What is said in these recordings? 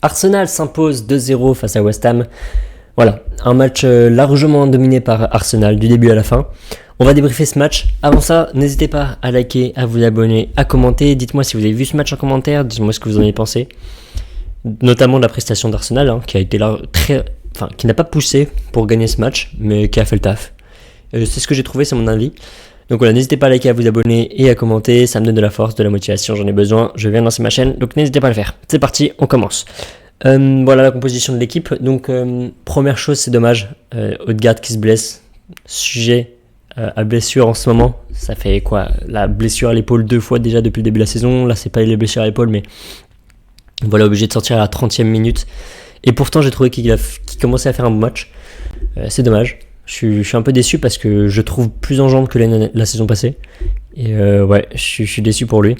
Arsenal s'impose 2-0 face à West Ham. Voilà, un match largement dominé par Arsenal du début à la fin. On va débriefer ce match. Avant ça, n'hésitez pas à liker, à vous abonner, à commenter. Dites-moi si vous avez vu ce match en commentaire, dites-moi ce que vous en avez pensé. Notamment de la prestation d'Arsenal, qui a été là qui n'a pas poussé pour gagner ce match, mais qui a fait le taf. C'est ce que j'ai trouvé, c'est mon avis. Donc voilà, n'hésitez pas à liker, à vous abonner et à commenter, ça me donne de la force, de la motivation, j'en ai besoin, je viens de lancer ma chaîne, donc n'hésitez pas à le faire. C'est parti, on commence. Voilà la composition de l'équipe. Donc première chose, c'est dommage, Odegaard qui se blesse, sujet à blessure en ce moment. Ça fait quoi, la blessure à l'épaule 2 fois déjà depuis le début de la saison. Là c'est pas les blessures à l'épaule, mais voilà, obligé de sortir à la 30e minute. Et pourtant j'ai trouvé qu'il commençait à faire un bon match. C'est dommage. Je suis un peu déçu parce que je trouve plus en jambes que la saison passée. Et ouais, je suis déçu pour lui.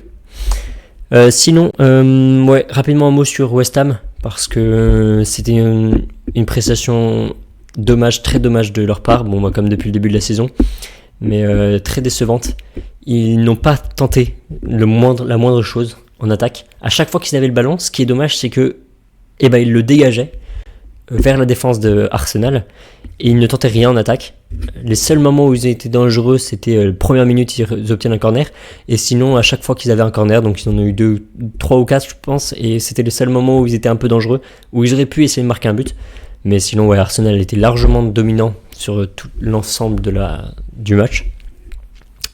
Sinon, rapidement un mot sur West Ham, parce que c'était une prestation très dommage de leur part, comme depuis le début de la saison, mais très décevante. Ils n'ont pas tenté la moindre chose en attaque. À chaque fois qu'ils avaient le ballon, ce qui est dommage, c'est que ils le dégageaient vers la défense de Arsenal et ils ne tentaient rien en attaque. Les seuls moments où ils étaient dangereux, c'était la première minute, ils obtiennent un corner, et sinon à chaque fois qu'ils avaient un corner, donc ils en ont eu 3 ou 4 je pense, et c'était le seul moment où ils étaient un peu dangereux, où ils auraient pu essayer de marquer un but. Mais sinon Arsenal était largement dominant sur tout l'ensemble du match.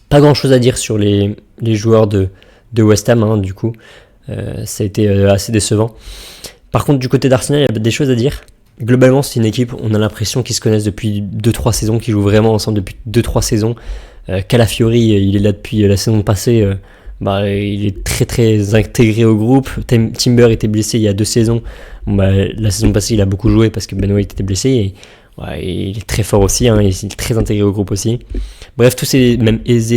Pas grand chose à dire sur les joueurs de West Ham, du coup ça a été assez décevant. Par contre, du côté d'Arsenal, il y a des choses à dire. Globalement, c'est une équipe, on a l'impression qu'ils se connaissent depuis 2-3 saisons, qu'ils jouent vraiment ensemble depuis 2-3 saisons. Calafiori, il est là depuis la saison passée, il est très très intégré au groupe. Timber était blessé il y a 2 saisons. La saison passée, il a beaucoup joué parce que Ben White était blessé. Et, il est très fort aussi, il est très intégré au groupe aussi. Bref, tous ces, même Eze,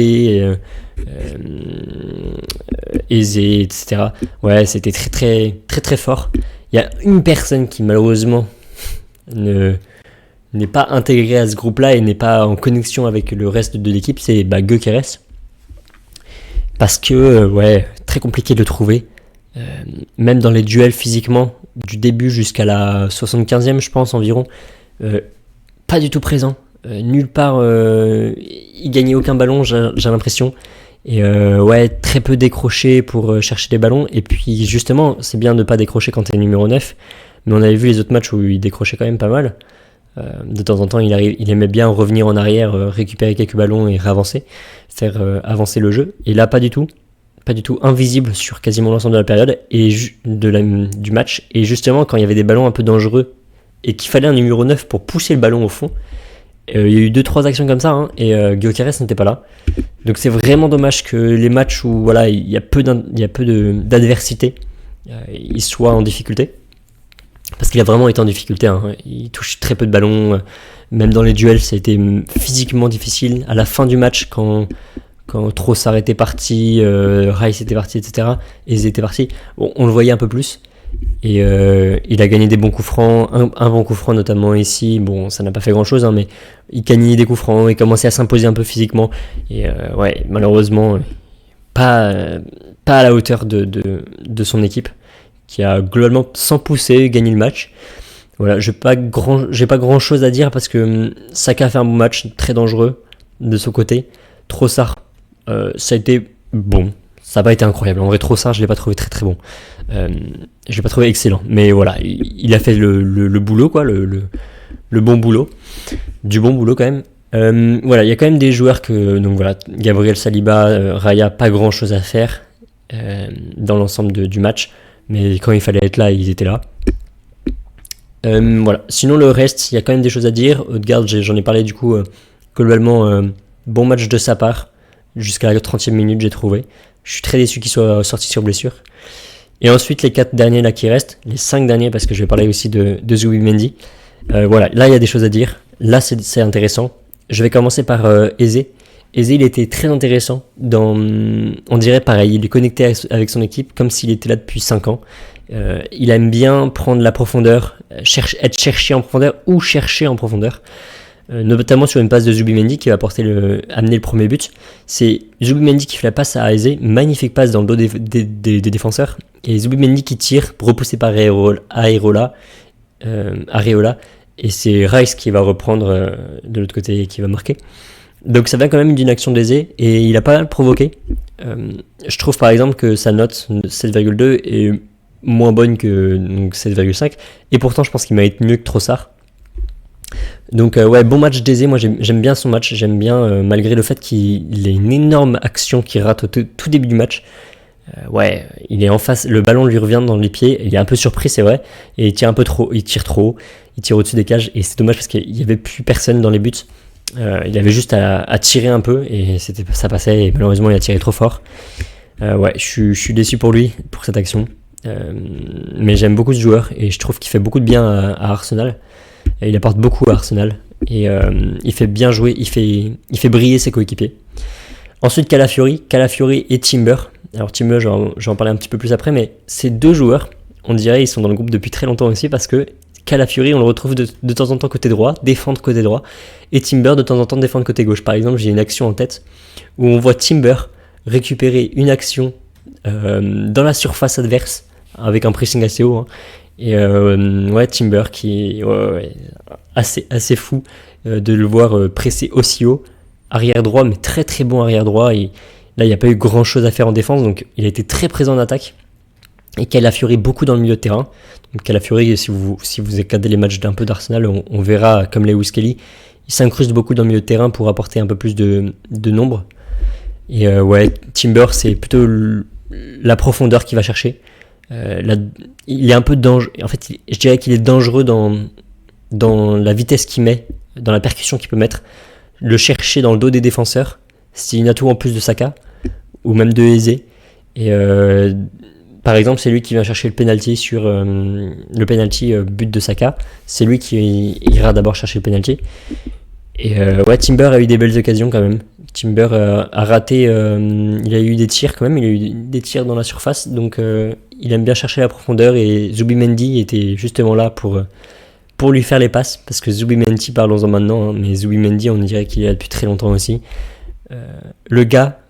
etc. Ouais, c'était très très très très fort. Il y a une personne qui malheureusement n'est pas intégrée à ce groupe-là et n'est pas en connexion avec le reste de l'équipe, c'est Gyökeres. Parce que, très compliqué de le trouver. Même dans les duels physiquement, du début jusqu'à la 75e, je pense environ, pas du tout présent. Nulle part, il gagnait aucun ballon, j'ai l'impression. Et très peu décroché pour chercher des ballons. Et puis justement, c'est bien de ne pas décrocher quand t'es numéro 9. Mais on avait vu les autres matchs où il décrochait quand même pas mal. De temps en temps, il aimait bien revenir en arrière, récupérer quelques ballons et réavancer, faire avancer le jeu. Et là, pas du tout. Pas du tout, invisible sur quasiment l'ensemble de la période et du match. Et justement, quand il y avait des ballons un peu dangereux et qu'il fallait un numéro 9 pour pousser le ballon au fond, il y a eu 2-3 actions comme ça, et Gyökeres n'était pas là. Donc c'est vraiment dommage que les matchs où il y a peu d'adversité, il soit en difficulté. Parce qu'il a vraiment été en difficulté, il touche très peu de ballons, même dans les duels ça a été physiquement difficile. À la fin du match, quand Trossard était parti, Rice était parti, etc., et ils étaient partis, on le voyait un peu plus. Et il a gagné des bons coups francs, un bon coup franc notamment ici. Ça n'a pas fait grand chose, mais il gagnait des coups francs, il commençait à s'imposer un peu physiquement. Et malheureusement, pas à la hauteur de son équipe, qui a globalement, sans pousser, gagné le match. Voilà, j'ai pas grand chose à dire parce que Saka a fait un bon match, très dangereux de son côté. Trossard, ça a été bon. Ça n'a pas été incroyable. En vrai, Trossard, je ne l'ai pas trouvé très très bon. Je ne l'ai pas trouvé excellent. Mais voilà, il a fait le boulot, le bon boulot. Du bon boulot quand même. Il y a quand même des joueurs Gabriel Saliba, Raya, pas grand chose à faire dans l'ensemble du match. Mais quand il fallait être là, ils étaient là. Sinon, le reste, il y a quand même des choses à dire. Odegaard, j'en ai parlé du coup, globalement, bon match de sa part. Jusqu'à la 30e minute, j'ai trouvé. Je suis très déçu qu'il soit sorti sur blessure. Et ensuite, les 4 derniers là qui restent, les 5 derniers, parce que je vais parler aussi de Zubimendi. Là, il y a des choses à dire. Là, c'est intéressant. Je vais commencer par Eze. Eze, il était très intéressant. On dirait pareil, il est connecté avec son équipe, comme s'il était là depuis 5 ans. Il aime bien prendre la profondeur, être cherché en profondeur ou chercher en profondeur. notamment sur une passe de Zubimendi qui va amener le premier but. C'est Zubimendi qui fait la passe à Eze, magnifique passe dans le dos des défenseurs, et Zubimendi qui tire, repoussé par Areola, et c'est Rice qui va reprendre de l'autre côté et qui va marquer. Donc ça vient quand même d'une action d'Eze, et il a pas mal provoqué. Je trouve par exemple que sa note 7,2 est moins bonne que 7,5, et pourtant je pense qu'il mérite mieux que Trossard. Donc ouais, bon match d'Eze, moi j'aime bien son match, j'aime bien malgré le fait qu'il ait une énorme action qu'il rate au tout début du match. Ouais, il est en face, le ballon lui revient dans les pieds, il est un peu surpris c'est vrai, et il tire un peu trop, il tire trop haut, il tire au-dessus des cages, et c'est dommage parce qu'il n'y avait plus personne dans les buts. Il avait juste à tirer un peu, et ça passait, et malheureusement il a tiré trop fort. Ouais, je suis déçu pour lui, pour cette action. Mais j'aime beaucoup ce joueur, et je trouve qu'il fait beaucoup de bien à Arsenal. Et il apporte beaucoup à Arsenal, et il fait bien jouer, il fait briller ses coéquipiers. Ensuite Calafiori et Timber. Alors Timber, j'en parlais un petit peu plus après, mais ces deux joueurs, on dirait ils sont dans le groupe depuis très longtemps aussi, parce que Calafiori, on le retrouve de temps en temps côté droit, défendre côté droit, et Timber de temps en temps défendre côté gauche. Par exemple, j'ai une action en tête où on voit Timber récupérer une action dans la surface adverse avec un pressing assez haut, hein. Et ouais, Timber qui est assez fou de le voir presser aussi haut, arrière droit, mais très très bon arrière droit, et là il n'y a pas eu grand chose à faire en défense, donc il a été très présent en attaque. Et Calafiori beaucoup dans le milieu de terrain. Donc Calafiori, si vous regardez les matchs d'un peu d'Arsenal, on verra comme Lewis Kelly, il s'incruste beaucoup dans le milieu de terrain pour apporter un peu plus de nombre. Et ouais, Timber, c'est plutôt la profondeur qu'il va chercher. Il est un peu dangereux. En fait, je dirais qu'il est dangereux dans la vitesse qu'il met, dans la percussion qu'il peut mettre. Le chercher dans le dos des défenseurs, c'est une atout en plus de Saka, ou même de Eze. Et par exemple, c'est lui qui vient chercher le penalty sur le penalty but de Saka. C'est lui qui ira d'abord chercher le penalty. Et ouais, Timber a eu des belles occasions quand même. Timber a raté, il a eu des tirs quand même, il a eu des tirs dans la surface, donc il aime bien chercher la profondeur, et Zubimendi était justement là pour lui faire les passes, parce que Zubimendi, parlons-en maintenant, hein, mais Zubimendi, on dirait qu'il est là depuis très longtemps aussi. Le gars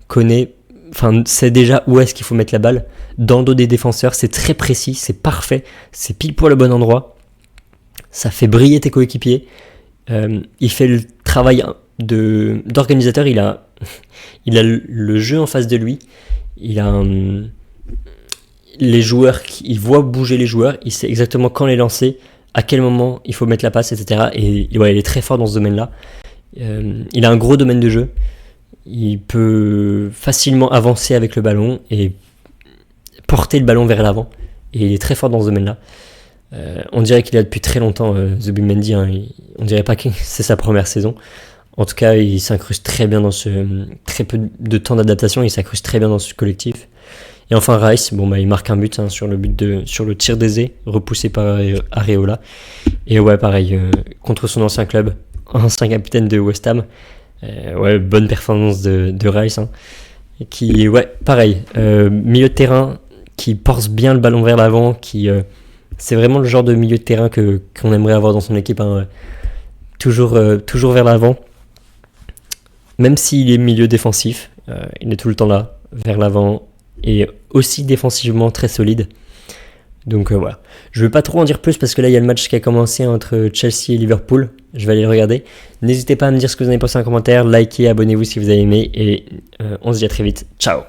sait déjà où est-ce qu'il faut mettre la balle, dans le dos des défenseurs, c'est très précis, c'est parfait, c'est pile pour le bon endroit, ça fait briller tes coéquipiers. Il fait le travail d'organisateur, il a le jeu en face de lui, il a les joueurs, il voit bouger les joueurs, il sait exactement quand les lancer, à quel moment il faut mettre la passe, etc. Et ouais, il est très fort dans ce domaine-là. Il a un gros domaine de jeu, il peut facilement avancer avec le ballon et porter le ballon vers l'avant, et il est très fort dans ce domaine-là. On dirait qu'il est là depuis très longtemps, Zubimendi, hein, on dirait pas que c'est sa première saison. En tout cas, il s'incruste très bien dans très peu de temps d'adaptation, il s'incruste très bien dans ce collectif. Et enfin Rice, il marque un but, hein, sur le tir d'Eze, repoussé par Areola. Et ouais, pareil, contre son ancien club, ancien capitaine de West Ham. Ouais, bonne performance de Rice, hein, qui, ouais, pareil, milieu de terrain qui porte bien le ballon vers l'avant, c'est vraiment le genre de milieu de terrain qu'on aimerait avoir dans son équipe, hein, toujours vers l'avant. Même s'il est milieu défensif, il est tout le temps là, vers l'avant, et aussi défensivement très solide. Donc voilà. Je ne vais pas trop en dire plus parce que là il y a le match qui a commencé entre Chelsea et Liverpool. Je vais aller le regarder. N'hésitez pas à me dire ce que vous en avez pensé en commentaire, likez, abonnez-vous si vous avez aimé, et on se dit à très vite. Ciao.